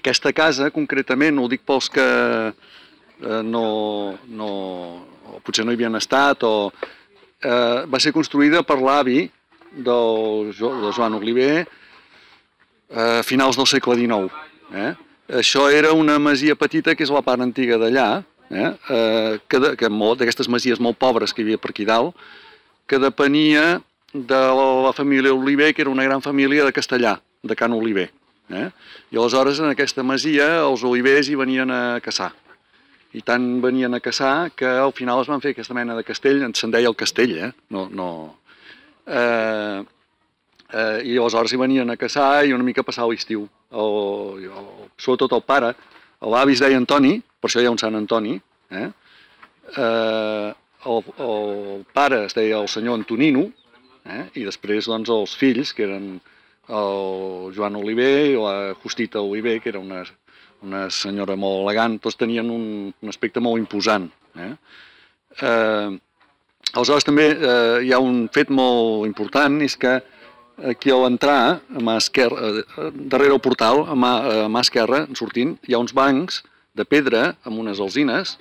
Aquesta casa, concretament, ho dic pels que potser no hi havien estat, va ser construïda per l'avi del Joan Oliver a finals del segle XIX. Això era una masia petita, que és la part antiga d'allà, d'aquestes masies molt pobres que hi havia per aquí dalt, que depenia de la família Oliver, que era una gran família de Castellà, de Can Oliver. I aleshores en aquesta masia els Olivers hi venien a caçar. I tant venien a caçar que al final es van fer aquesta mena de castell, se'n deia el castell, i aleshores hi venien a caçar i una mica a passar l'estiu. Sobretot el pare, l'avi es deia Antoni, per això hi ha un Sant Antoni, el pare es deia el senyor Antonino, i després doncs els fills, que eren el Joan Oliver i la Justita Oliver, que era una senyora molt elegant, tots tenien un aspecte molt imposant. Aleshores també hi ha un fet molt important, és que aquí a l'entrar, darrere el portal, a mà esquerra, sortint, hi ha uns bancs de pedra amb unes alzines.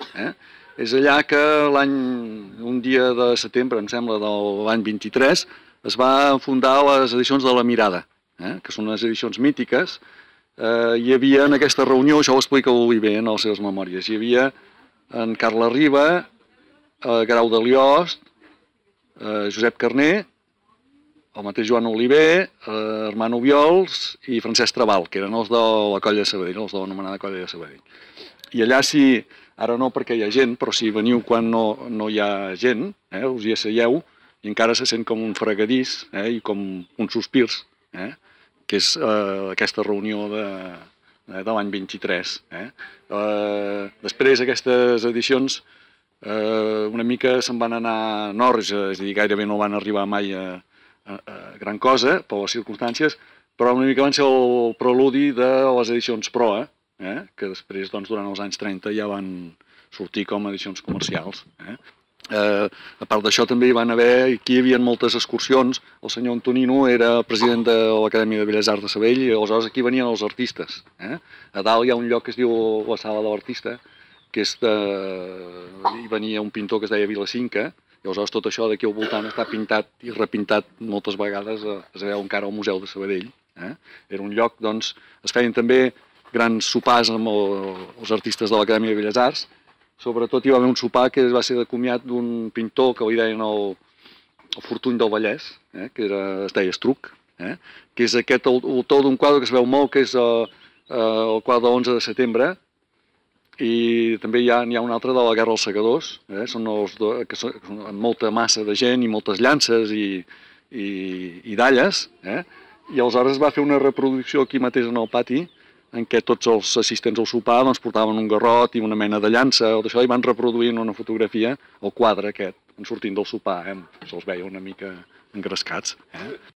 És allà que un dia de setembre, em sembla, de l'any 23, es va fundar les edicions de La Mirada, que són unes edicions mítiques. Hi havia en aquesta reunió, això ho explica Oliver en les seves memòries, hi havia en Carles Riba, Grau de Liost, Josep Carner, el mateix Joan Oliver, Hermano Viols i Francesc Trabal, que eren els de la colla de Sabadell, els de l'anomenada colla de Sabadell. I allà sí, ara no perquè hi ha gent, però si veniu quan no hi ha gent, us hi asseieu i encara se sent com un fregadís i com uns sospirs, que és aquesta reunió de l'any 23. Després aquestes edicions una mica se'n van anar norts, és a dir, gairebé no van arribar mai a gran cosa per les circumstàncies, però una mica van ser el preludi de les edicions Proa, que després, durant els anys 30, ja van sortir com a edicions comercials. A part d'això també hi van haver, aquí hi havia moltes excursions, el senyor Antonino era president de l'Acadèmia de Belles Arts de Sabadell i aleshores aquí venien els artistes. A dalt hi ha un lloc que es diu la Sala de l'Artista, que hi venia un pintor que es deia Vilacinca, i aleshores tot això d'aquí al voltant està pintat i repintat moltes vegades, es veu encara al Museu de Sabadell. Era un lloc, doncs, es feien també grans sopars amb els artistes de l'Acadèmia de Belles Arts. Sobretot hi va haver un sopar que va ser de comiat d'un pintor que li deien el Fortuny del Vallès, que es deia Estruc, que és aquest autor d'un quadre que es veu molt, que és el quadre de l'11 de setembre, i també hi ha un altre de la Guerra dels Segadors, són amb molta massa de gent i moltes llances i dalles, i aleshores va fer una reproducció aquí mateix en el pati, en què tots els assistents al sopar portaven un garrot i una mena de llança o d'això, i van reproduir en una fotografia el quadre aquest, sortint del sopar, se'ls veia una mica engrescats.